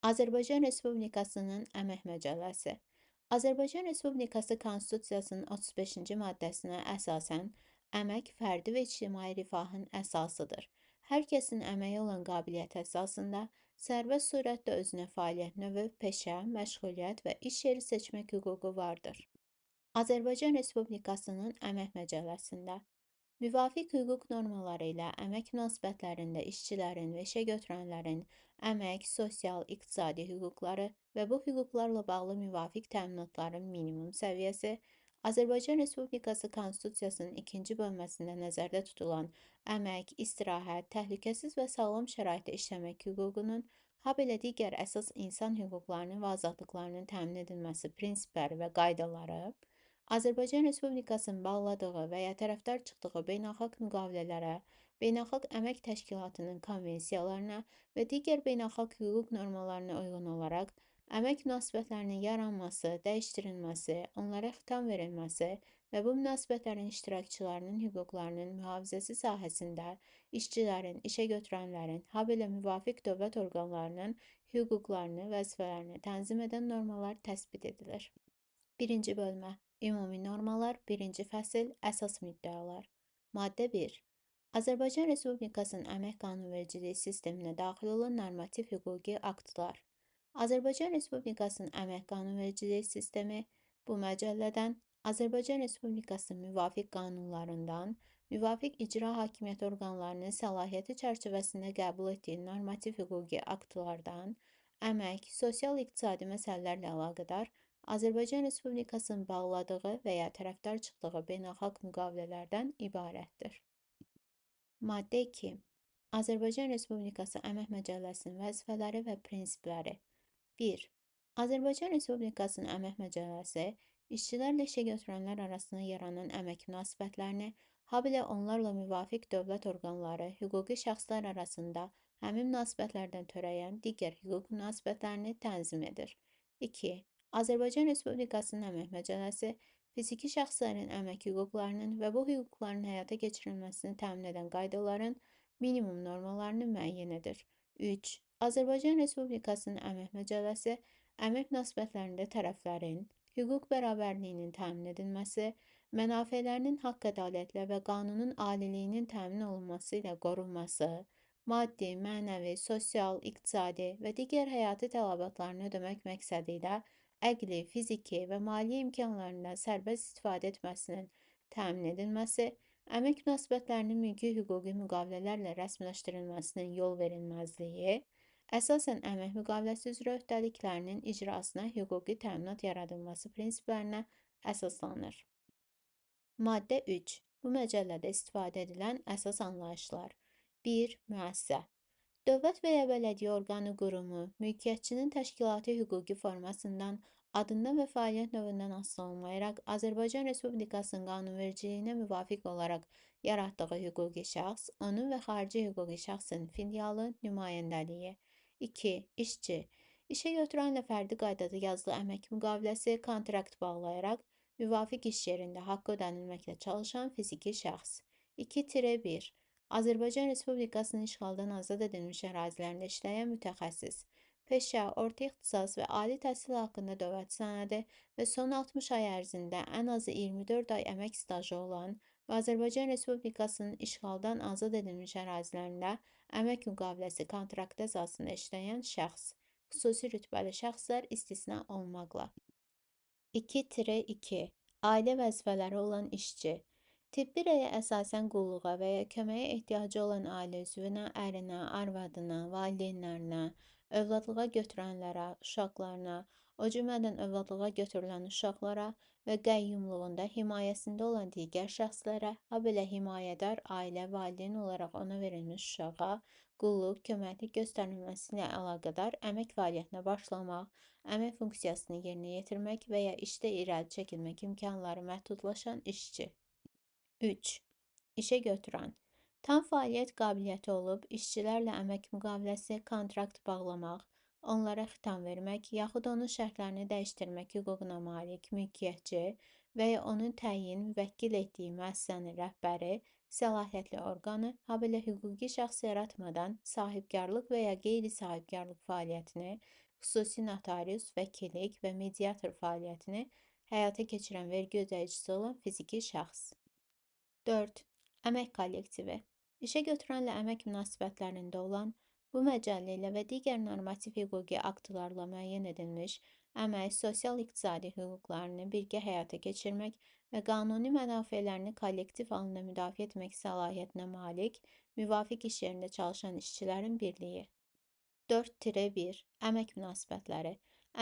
Azərbaycan Respublikasının Əmək Məcəlləsi. Azərbaycan Respublikası Konstitusiyasının 35-ci maddəsinə əsasən, əmək fərdi və ictimai rifahın əsasıdır. Hər kəsin əməyə olan qabiliyyəti əsasında sərbəst surətdə özünə fəaliyyət növü, peşə, məşğuliyyət və iş yeri seçmək hüququ vardır. Azərbaycan Respublikasının Əmək Məcəlləsində müvafiq hüquq normaları ilə əmək münasibətlərində işçilərin və işəgötürənlərin əmək, sosial, iqtisadi hüquqları və bu hüquqlarla bağlı müvafiq təminatların minimum səviyyəsi, Azərbaycan Respublikası Konstitusiyasının 2-ci bölməsində nəzərdə tutulan əmək, istirahət, təhlükəsiz və sağlam şəraitdə işləmək hüququnun, habelə digər əsas insan hüquqlarının və azadlıqlarının təmin edilməsi prinsipləri və qaydaları, Azərbaycan Respublikasının bağladığı və ya tərəfdar çıxdığı beynəlxalq müqavilələrə, Beynəlxalq Əmək Təşkilatının konvensiyalarına və digər beynəlxalq hüquq normalarına uyğun olaraq əmək münasibətlərinin yaranması, dəyişdirilməsi, onlara xitam verilməsi və bu münasibətlərin iştirakçılarının hüquqlarının mühafizəsi sahəsində işçilərin, işəgötürənlərin, habelə müvafiq dövlət orqanlarının hüquqlarını, vəzifələrini tənzim edən normalar təsbit edilir. Birinci bölmə. Ümumi normalar. Birinci fəsil. Əsas müddəalar. Maddə 1. Azərbaycan Respublikasının əmək qanunvericiliyi sisteminə daxil olan normativ hüquqi aktlar. Azərbaycan Respublikasının əmək qanunvericiliyi sistemi bu məcəllədən Azərbaycan Respublikasının müvafiq qanunlarından, müvafiq icra hakimiyyəti orqanlarının səlahiyyəti çərçivəsində qəbul etdiyi normativ hüquqi aktlardan, əmək, sosial-iqtisadi məsələlərlə əlaqədar Azərbaycan Respublikasının bağladığı və ya tərəfdar çıxdığı beynəlxalq müqavilələrdən ibarətdir. Maddə 2. Azərbaycan Respublikası Əmək Məcəlləsinin vəzifələri və prinsipləri. 1. Azərbaycan Respublikasının Əmək Məcəlləsi işçilərlə işəgötürənlər arasında yaranan əmək münasibətlərini, habelə onlarla müvafiq dövlət orqanları, hüquqi şəxslər arasında həmin münasibətlərdən törəyən digər hüquq münasibətlərini tənzim edir. 2. Azərbaycan Respublikasının Əmək Məcəlləsi fiziki şəxslərin əmək hüquqlarının və bu hüquqların həyata keçirilməsini təmin edən qaydaların minimum normalarını müəyyən edir. 3. Azərbaycan Respublikasının Əmək Məcəlləsi əmək münasibətlərində tərəflərin hüquq bərabərliyinin təmin edilməsi, mənafelərinin haqq-ədalətlə və qanunun aliliyinin təmin olunması ilə qorunması, maddi, mənəvi, sosial, iqtisadi və digər həyati tələbatlarını ödəmək məqsədi ilə əqli, fiziki və maliyyə imkanlarından sərbəst istifadə etməsinin təmin edilməsi, əmək münasibətlərinin mülki hüquqi müqavilələrlə rəsmiləşdirilməsinin yol verilməzliyi, əsasən əmək müqaviləsi üzrə öhdəliklərinin icrasına hüquqi təminat yaradılması prinsiplərinə əsaslanır. Maddə 3. Bu məcəllədə istifadə edilən əsas anlayışlar. 1. Müəssisə. Dövlət və ya bələdiyyə orqanı, qurumu, mülkiyyətçinin təşkilati hüquqi formasından, adından və fəaliyyət növündən asılı olmayaraq Azərbaycan Respublikasının qanunvericiliyinə müvafiq olaraq yaratdığı hüquqi şəxs, onun və xarici hüquqi şəxsin filialı, nümayəndəliyi. 2. İşçi. İşə götürənlə fərdi qaydada yazılı əmək müqaviləsi, kontrakt bağlayaraq müvafiq iş yerində haqqı ödənilməklə çalışan fiziki şəxs. 2-1. Azərbaycan Respublikasının işğaldan azad edilmiş ərazilərində işləyən mütəxəssis, peşə, orta ixtisas və ali təhsil haqqında dövlət sənədi və son 60 ay ərzində ən azı 24 ay əmək stajı olan və Azərbaycan Respublikasının işğaldan azad edilmiş ərazilərində əmək müqaviləsi kontraktı əsasında işləyən şəxs, xüsusi rütbəli şəxslər istisna olmaqla. 2-2. Ailə vəzifələri olan işçi. Tibbi rəyə əsasən qulluğa və ya köməyə ehtiyacı olan ailə üzvünə, ərinə, arvadına, valideynlərinə, övladlığa götürənlərə, uşaqlarına, o cümlədən övladlığa götürülən uşaqlara və qəyyumluğunda himayəsində olan digər şəxslərə, habelə himayədar ailə valideyn olaraq ona verilmiş uşağa qulluq, köməklik göstərilməsi ilə əlaqədar əmək fəaliyyətinə başlamaq, əmək funksiyasını yerinə yetirmək və ya işdə irəli çəkilmək imkanları məhdudlaşan işçi. 3. İşə götürən. Tam fəaliyyət qabiliyyəti olub, işçilərlə əmək müqaviləsi, kontrakt bağlamaq, onlara xitam vermək, yaxud onun şərtlərini dəyişdirmək hüququna malik mülkiyyətçi və ya onun təyin, müvəkkil etdiyi müəssisənin rəhbəri, səlahiyyətli orqanı, habelə hüquqi şəxs yaratmadan sahibkarlıq və ya qeyri-sahibkarlıq fəaliyyətini, xüsusi notarius, vəkillik və mediator fəaliyyətini həyata keçirən vergi ödəyicisi olan fiziki şəxs. 4. Əmək kollektivi. İşə götürənlə əmək münasibətlərində olan, bu məcəllə ilə və digər normativ hüquqi aktlarla müəyyən edilmiş əmək, sosial-iqtisadi hüquqlarını birgə həyata keçirmək və qanuni mənafelerini kollektiv halında müdafiə etmək səlahiyyətinə malik, müvafiq iş yerində çalışan işçilərin birliyi. 4-1 Əmək münasibətləri.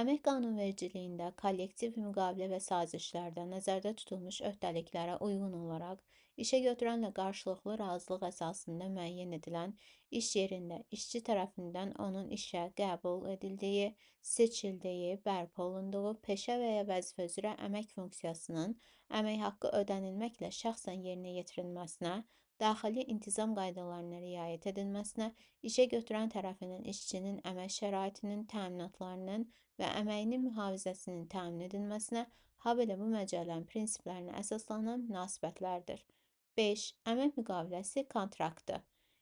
Əmək qanunvericiliyində kollektiv müqavilə və sazişlərdə nəzərdə tutulmuş öhdəliklərə uyğun olaraq işə götürənlə qarşılıqlı razılıq əsasında müəyyən edilən iş yerində işçi tərəfindən onun işə qəbul edildiyi, seçildiyi, bərpa olunduğu peşə və ya vəzifə üzrə əmək funksiyasının əmək haqqı ödənilməklə şəxsən yerinə yetirilməsinə, daxili intizam qaydalarına riayət edilməsinə, işə götürən tərəfinin işçinin əmək şəraitinin, təminatlarının və əməyinin mühafizəsinin təmin edilməsinə, habelə bu məcəllənin prinsiplərinə əsaslanan münasibətlərdir. 5. Əmək müqaviləsi kontraktı.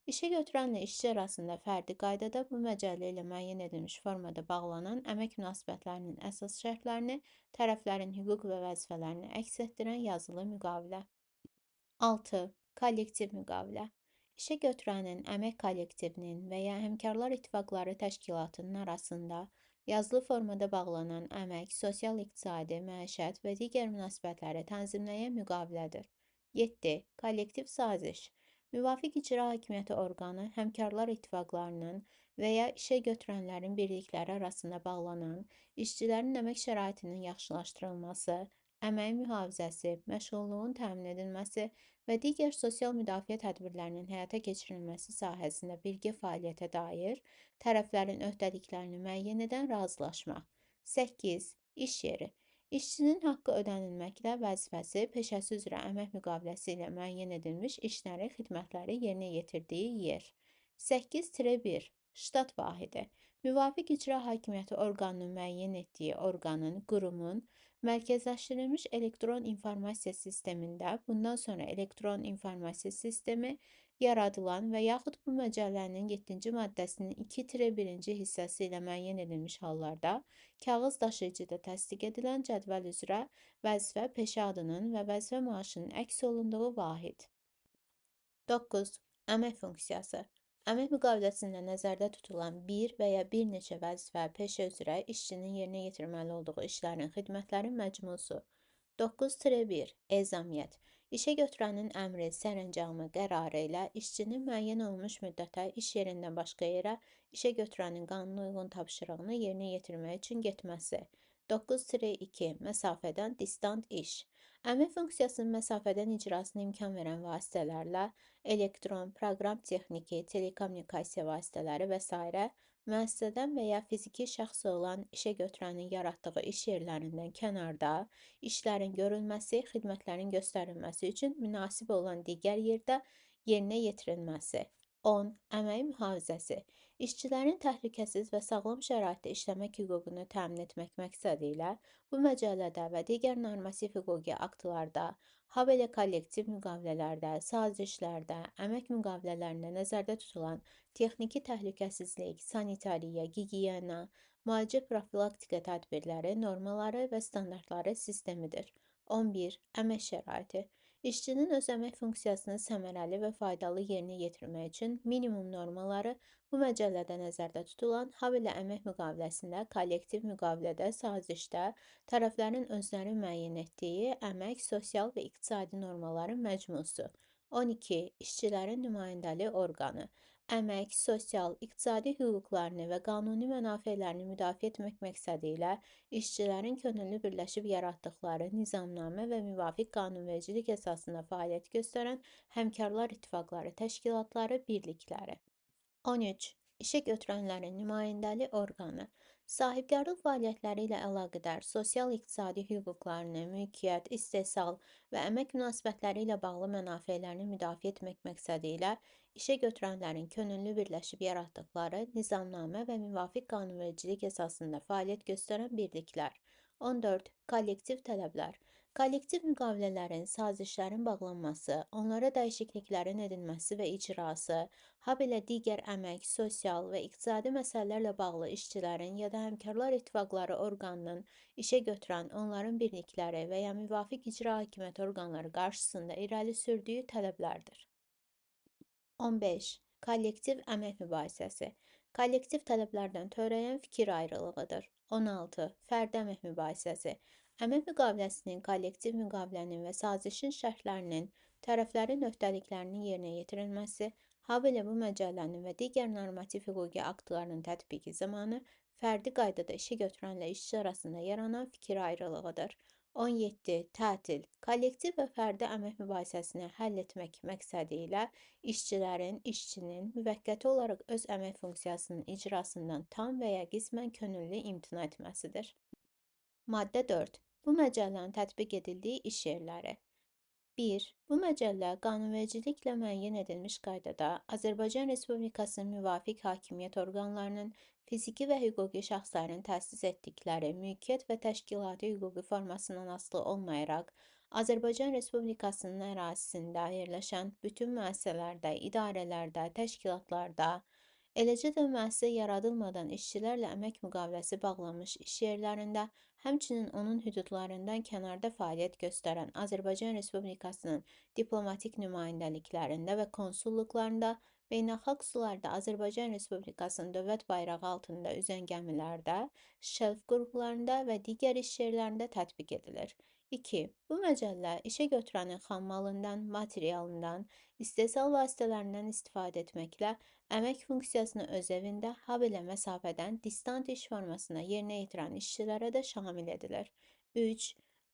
İşə götürənlə işçi arasında fərdi qaydada bu məcəllə ilə müəyyən edilmiş formada bağlanan əmək münasibətlərinin əsas şərtlərini, tərəflərin hüquq və vəzifələrini əks etdirən yazılı müqavilə. 6. Kollektiv müqavilə. İşə götürənin, əmək kollektivinin və ya həmkarlar ittifaqları təşkilatının arasında yazılı formada bağlanan əmək, sosial-iqtisadi, məişət və digər münasibətləri tənzimləyən müqavilədir. 7. Kollektiv saziş. Müvafiq icra hakimiyyəti orqanı həmkarlar ittifaqlarının və ya işə götürənlərin birlikləri arasında bağlanan, işçilərin əmək şəraitinin yaxşılaşdırılması, əmək mühafizəsi, məşğulluğun təmin edilməsi və digər sosial müdafiə tədbirlərinin həyata keçirilməsi sahəsində birgə fəaliyyətə dair tərəflərin öhdəliklərini müəyyən edən razılaşma. 8. İş yeri. İşçinin haqqı ödənilməklə vəzifəsi, peşəsi üzrə əmək müqaviləsi ilə müəyyən edilmiş işləri, xidmətləri yerinə yetirdiyi yer. 8-1 Ştat vahidi. Müvafiq icra hakimiyyəti orqanının müəyyən etdiyi orqanın, qurumun, mərkəzləşdirilmiş elektron informasiya sistemində bundan sonra elektron informasiya sistemi yaradılan və yaxud bu məcəllənin 7-ci maddəsinin 2-1-ci hissəsi ilə müəyyən edilmiş hallarda kağız daşıyıcıda təsdiq edilən cədvəl üzrə vəzifə, peşə adının və vəzifə maaşının əks olunduğu vahid. 9. Əmək funksiyası. Əmək müqaviləsində nəzərdə tutulan bir və ya bir neçə vəzifə, peşə üzrə işçinin yerinə yetirməli olduğu işlərin, xidmətlərin məcmusu. 9-1 Ezamiyyət. İşə götürənin əmri, sərəncamı, qərarı ilə işçinin müəyyən olunmuş müddətə iş yerindən başqa yerə işə götürənin qanuna uyğun tapşırığını yerinə yetirmək üçün getməsi. 9-2 Məsafədən distant iş. Əmək funksiyasının məsafədən icrasına imkan verən vasitələrlə elektron, proqram texniki, telekommunikasiya vasitələri və s. müəssisədən və ya fiziki şəxs olan işə götürənin yaratdığı iş yerlərindən kənarda işlərin görülməsi, xidmətlərin göstərilməsi üçün münasib olan digər yerdə yerinə yetirilməsi. 10. Əmək mühafizəsi. İşçilərin təhlükəsiz və sağlam şəraitdə işləmək hüququnu təmin etmək məqsədi ilə bu məcəllədə və digər normativ hüquqi aktlarda, habelə kollektiv müqavilələrdə, sazişlərdə, əmək müqavilələrində nəzərdə tutulan texniki təhlükəsizlik, sanitariya, gigiyena, müalicə profilaktika tədbirləri, normaları və standartları sistemidir. 11. Əmək şəraiti. İşçinin öz əmək funksiyasını səmərəli və faydalı yerinə yetirmək üçün minimum normaları bu məcəllədə nəzərdə tutulan, habelə əmək müqaviləsində, kollektiv müqavilədə, sazişdə tərəflərin özləri müəyyən etdiyi əmək, sosial və iqtisadi normaların məcmusu. 12. İşçilərin nümayəndəli orqanı. Əmək, sosial, iqtisadi hüquqlarını və qanuni mənafelerini müdafiə etmək məqsədi ilə işçilərin könüllü birləşib yaratdıqları nizamnamə və müvafiq qanunvericilik əsasında fəaliyyət göstərən həmkarlar ittifaqları, təşkilatları, birlikləri. 13. İşə götürənlərin nümayəndəli orqanı. Sahibkarlıq fəaliyyətləri ilə əlaqədar sosial-iqtisadi hüquqlarını, mülkiyyət, istehsal və əmək münasibətləri ilə bağlı mənafelerini müdafiə etmək məqsədi ilə işə götürənlərin könüllü birləşib yaratdıqları nizamnamə və müvafiq qanunvericilik əsasında fəaliyyət göstərən birliklər. 14. Kollektiv tələblər. Kollektiv müqavilələrin, sazişlərin bağlanması, onlara dəyişikliklərin edilməsi və icrası, habelə digər əmək, sosial və iqtisadi məsələlərlə bağlı işçilərin ya da həmkarlar ittifaqları orqanının işə götürən onların birlikləri və ya müvafiq icra hakimiyyəti orqanları qarşısında irəli sürdüyü tələblərdir. 15. Kollektiv əmək mübahisəsi. Kollektiv tələblərdən törəyən fikir ayrılığıdır. 16. Fərdi əmək mübahisəsi. Əmək müqaviləsinin, kollektiv müqavilənin və sazişin şərtlərinin, tərəflərin öhdəliklərinin yerinə yetirilməsi, habelə bu məcəllənin və digər normativ hüquqi aktların tətbiqi zamanı fərdi qaydada işə götürənlə işçi arasında yaranan fikir ayrılığıdır. 17. Tətil. Kollektiv və fərdi əmək mübahisəsini həll etmək məqsədi ilə işçinin müvəqqəti olaraq öz əmək funksiyasının icrasından tam və ya qismən könüllü imtina etməsidir. Maddə 4. Bu məcəllənin tətbiq edildiyi iş yerləri. 1. Bu məcəllə qanunvericiliklə müəyyən edilmiş qaydada Azərbaycan Respublikasının müvafiq hakimiyyət orqanlarının fiziki və hüquqi şəxslərin təsis etdikləri mülkiyyət və təşkilati hüquqi formasından asılı olmayaraq, Azərbaycan Respublikasının ərazisində yerləşən bütün müəssisələrdə, idarələrdə, təşkilatlarda, eləcə də müəssisə yaradılmadan işçilərlə əmək müqaviləsi bağlanmış iş yerlərində, həmçinin onun hüdudlarından kənarda fəaliyyət göstərən Azərbaycan Respublikasının diplomatik nümayəndəliklərində və konsulluqlarında, beynəlxalq sularda Azərbaycan Respublikasının dövlət bayrağı altında üzən gəmilərdə, şelf qruplarında və digər iş yerlərində tətbiq edilir. 2. Bu məcəllə işə götürənin xammalından, materialından, istehsal vasitələrindən istifadə etməklə əmək funksiyasını öz evində, habelə məsafədən distant iş formasına yerinə yetirən işçilərə də şamil edilir. 3.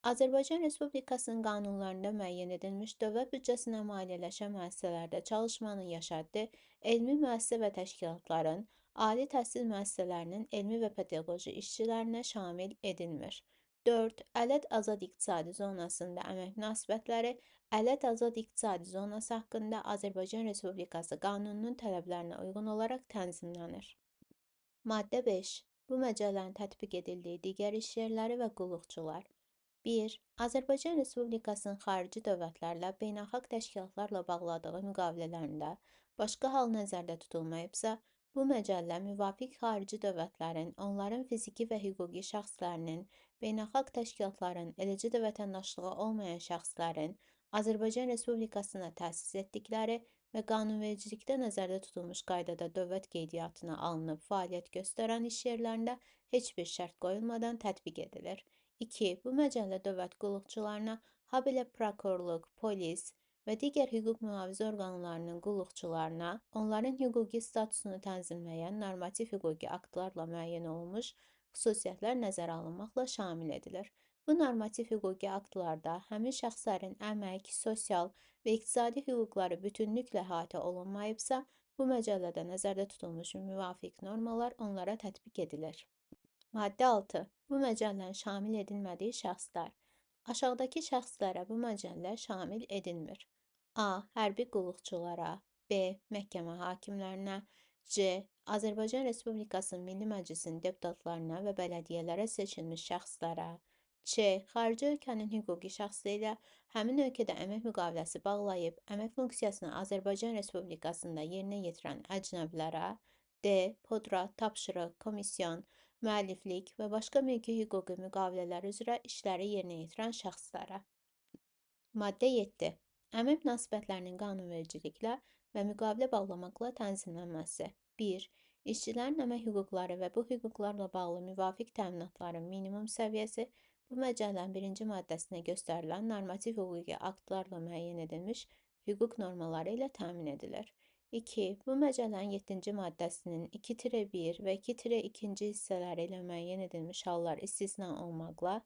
Azərbaycan Respublikasının qanunlarında müəyyən edilmiş dövlət büdcəsinə maliyyələşən müəssisələrdə çalışmanın yaşaddığı elmi müəssisə və təşkilatların, ali təhsil müəssisələrinin elmi və pedaqoji işçilərinə şamil edilmir. 4. Ələt azad iqtisadi zonasında əmək münasibətləri Ələt azad iqtisadi zonası haqqında Azərbaycan Respublikası qanununun tələblərinə uyğun olaraq tənzimlənir. Maddə 5. Bu məcəllənin tətbiq edildiyi digər iş yerləri və qulluqçular. 1. Azərbaycan Respublikasının xarici dövlətlərlə, beynəlxalq təşkilatlarla bağladığı müqavilələrində başqa hal nəzərdə tutulmayıbsa, bu məcəllə müvafiq xarici dövlətlərin, onların fiziki və hüquqi şəxslərinin, beynəlxalq təşkilatların, eləcə də vətəndaşlığı olmayan şəxslərin Azərbaycan Respublikasına təsis etdikləri və qanunvericilikdə nəzərdə tutulmuş qaydada dövlət qeydiyyatına alınıb fəaliyyət göstərən iş yerlərində heç bir şərt qoyulmadan tətbiq edilir. 2. Bu məcəllə dövlət qulluqçularına, habelə prokurorluq, polis və digər hüquq mühafizə orqanlarının qulluqçularına, onların hüquqi statusunu tənzimləyən normativ hüquqi aktlarla müəyyən olunmuş xüsusiyyətlər nəzərə alınmaqla şamil edilir. Bu normativ hüquqi aktlarda həmin şəxslərin əmək, sosial və iqtisadi hüquqları bütünlüklə əhatə olunmayıbsa, bu məcəllədə nəzərdə tutulmuş müvafiq normalar onlara tətbiq edilir. Maddə 6. Bu məcəllənin şamil edilmədiyi şəxslər. Aşağıdakı şəxslərə bu məcəllə şamil edilmir. A. Hərbi qulluqçulara. B. Məhkəmə hakimlərinə. C. Azərbaycan Respublikasının Milli Məclisinin deputatlarına və bələdiyyələrə seçilmiş şəxslərə. Ç. Xarici ölkənin hüquqi şəxsi ilə həmin ölkədə əmək müqaviləsi bağlayıb, əmək funksiyasını Azərbaycan Respublikasında yerinə yetirən əcnəbilərə. D. Podra, tapşırıq, komisyon, müəlliflik və başqa mülki hüquqi müqavilələr üzrə işləri yerinə yetirən şəxslərə. Maddə 7. Əmək münasibətlərinin qanunvericiliklə və müqavilə bağlamaqla tənzimlənməsi. 1. İşçilərin əmək hüquqları və bu hüquqlarla bağlı müvafiq təminatların minimum səviyyəsi bu məcəllənin 1-ci maddəsində göstərilən normativ hüquqi aktlarla müəyyən edilmiş hüquq normaları ilə təmin edilir. 2. Bu məcəllənin 7-ci maddəsinin 2-1 və 2-2-ci hissələri ilə müəyyən edilmiş hallar istisna olmaqla,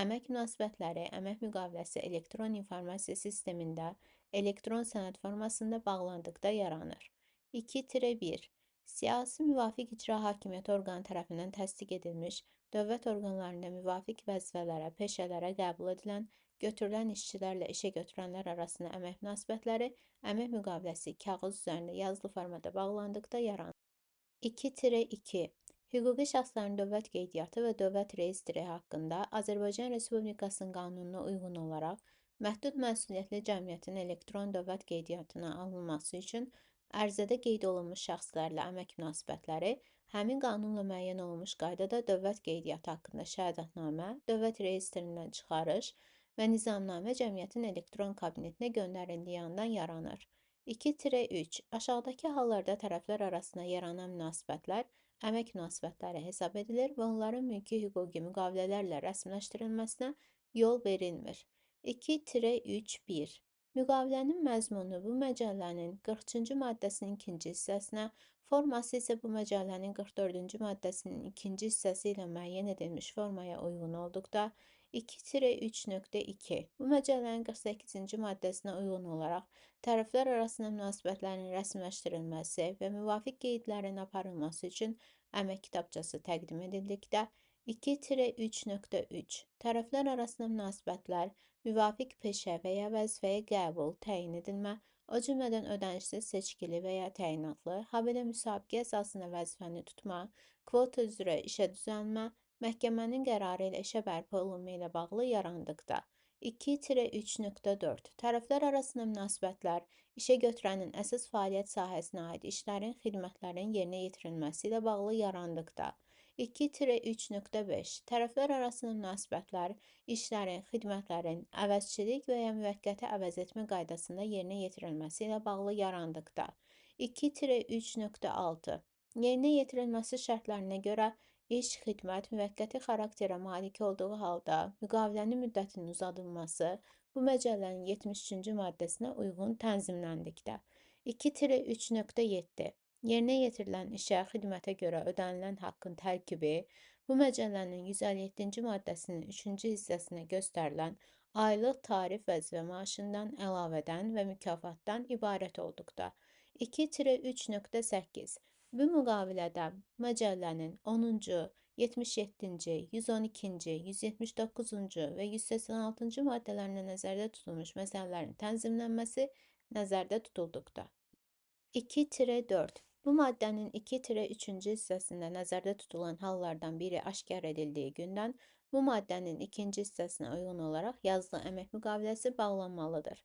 əmək münasibətləri əmək müqaviləsi elektron informasiya sistemində elektron sənəd formasında bağlandıqda yaranır. 2-1. Siyasi müvafiq icra hakimiyyəti orqanı tərəfindən təsdiq edilmiş, dövlət orqanlarında müvafiq vəzifələrə, peşələrə qəbul edilən, götürülən işçilərlə işə götürənlər arasında əmək münasibətləri əmək müqaviləsi kağız üzərində yazılı formada bağlandıqda yaranır. 2-2. Hüquqi şəxslərin dövlət qeydiyyatı və dövlət reyestri haqqında Azərbaycan Respublikasının qanununa uyğun olaraq məhdud məsuliyyətli cəmiyyətin elektron dövlət qeydiyyatına alınması üçün ərizədə qeyd olunmuş şəxslərlə əmək münasibətləri həmin qanunla müəyyən olunmuş qaydada dövlət qeydiyyatı haqqında şəhadətnamə, dövlət reyestrindən çıxarış və nizamnamə cəmiyyətin elektron kabinetinə göndərildiyi andan yaranır. 2-3. Aşağıdakı hallarda tərəflər arasında yaranan münasibətlər əmək münasibətləri hesab edilir və onların mülki hüquqi müqavilələrlə rəsmiləşdirilməsinə yol verilmir. 2-3.1. Müqavilənin məzmunu bu məcəllənin 40-cı maddəsinin ikinci hissəsinə, forması isə bu məcəllənin 44-cü maddəsinin ikinci hissəsi ilə müəyyən edilmiş formaya uyğun olduqda, 2-3.2. Bu məcəllənin 48-ci maddəsinə uyğun olaraq tərəflər arasında münasibətlərin rəsmiləşdirilməsi və müvafiq qeydlərin aparılması üçün əmək kitabçası təqdim edildikdə, 2-3.3. Tərəflər arasında münasibətlər, müvafiq peşə və ya vəzifəyə qəbul, təyin edilmə, o cümlədən ödənişsiz seçkili və ya təyinatlı, habelə müsabiqə əsasında vəzifəni tutma, kvota üzrə işə düzəlmə, məhkəmənin qərarı ilə işə bərpa olunma ilə bağlı yarandıqda, 2-3.4. Tərəflər arasında münasibətlər, işə götürənin əsas fəaliyyət sahəsinə aid işlərin, xidmətlərin yerinə yetirilməsi ilə bağlı yarandıqda, 2-3.5. Tərəflər arasında münasibətlər, işlərin, xidmətlərin əvəzçilik və ya müvəqqəti əvəz etmə qaydasında yerinə yetirilməsi ilə bağlı yarandıqda, 2-3.6. Yerinə yetirilməsi şərtlərinə görə iş, xidmət müvəqqəti xarakterə malik olduğu halda müqavilənin müddətinin uzadılması bu məcəllənin 73-cü maddəsinə uyğun tənzimləndikdə. 2-3.7. Yerinə yetirilən işə, xidmətə görə ödənilən haqqın tərkibi bu məcəllənin 157-ci maddəsinin 3-cü hissəsinə göstərilən aylıq tarif vəzifə maaşından, əlavədən və mükafatdan ibarət olduqda. 2-3.8. Bu müqavilədə məcəllənin 10-cu, 77-ci, 112-ci, 179-cu və 186-cı maddələrində nəzərdə tutulmuş məsələlərin tənzimlənməsi nəzərdə tutulduqda. 2-4. Bu maddənin 2-3-cü hissəsində nəzərdə tutulan hallardan biri aşkar edildiyi gündən bu maddənin ikinci hissəsinə uyğun olaraq yazılı əmək müqaviləsi bağlanmalıdır.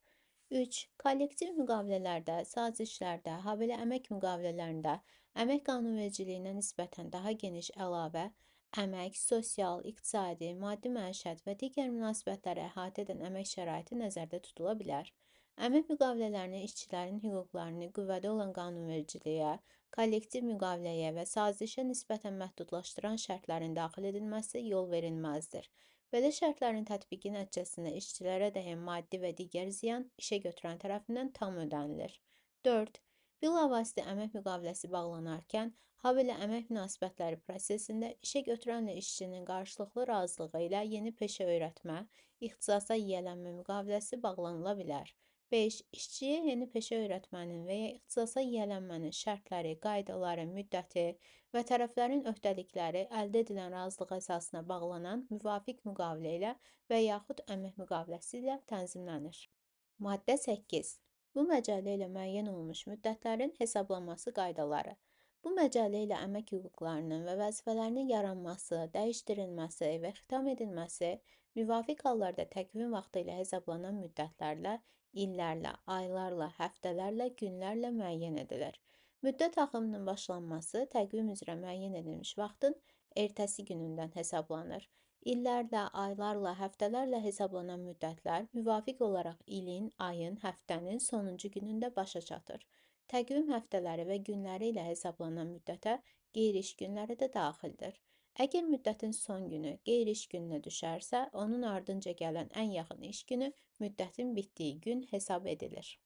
3. Kollektiv müqavilələrdə, sazişlərdə, habelə əmək müqavilələrində əmək qanunvericiliyinə nisbətən daha geniş əlavə, əmək, sosial, iqtisadi, maddi məişət və digər münasibətləri əhatə edən əmək şəraiti nəzərdə tutula bilər. Əmək müqavilələrinin işçilərin hüquqlarını qüvvədə olan qanunvericiliyə, kollektiv müqaviləyə və sazişə nisbətən məhdudlaşdıran şərtlərin daxil edilməsi yol verilməzdir. Belə şərtlərin tətbiqi nəticəsində işçilərə dəyən maddi və digər ziyan işə götürən tərəfindən tam ödənilir. 4. Bilavasitə əmək müqaviləsi bağlanarkən, habelə əmək münasibətləri prosesində işə götürənlə işçinin qarşılıqlı razılığı ilə yeni peşə öyrətmə, ixtisasa yiyələnmə müqaviləsi bağlanıla bilər. 5. İşçiyə yeni peşə öyrətmənin və ya ixtisasa yiyələnmənin şərtləri, qaydaları, müddəti və tərəflərin öhdəlikləri əldə edilən razılıq əsasına bağlanan müvafiq müqavilə ilə və yaxud əmək müqaviləsi ilə tənzimlənir. Maddə 8. Bu məcəllə ilə müəyyən olunmuş müddətlərin hesablanması qaydaları. Bu məcəllə ilə əmək hüquqlarının və vəzifələrinin yaranması, dəyişdirilməsi və xitam edilməsi müvafiq hallarda təqvim vaxtı ilə hesablanan müddətlərlə, illərlə, aylarla, həftələrlə, günlərlə müəyyən edilir. Müddət axımının başlanması təqvim üzrə müəyyən edilmiş vaxtın ertəsi günündən hesablanır. İllərlə, aylarla, həftələrlə hesablanan müddətlər müvafiq olaraq ilin, ayın, həftənin sonuncu günündə başa çatır. Təqvim həftələri və günləri ilə hesablanan müddətə qeyri-iş günləri də daxildir. Əgər müddətin son günü qeyri-iş gününə düşərsə, onun ardınca gələn ən yaxın iş günü müddətin bitdiyi gün hesab edilir.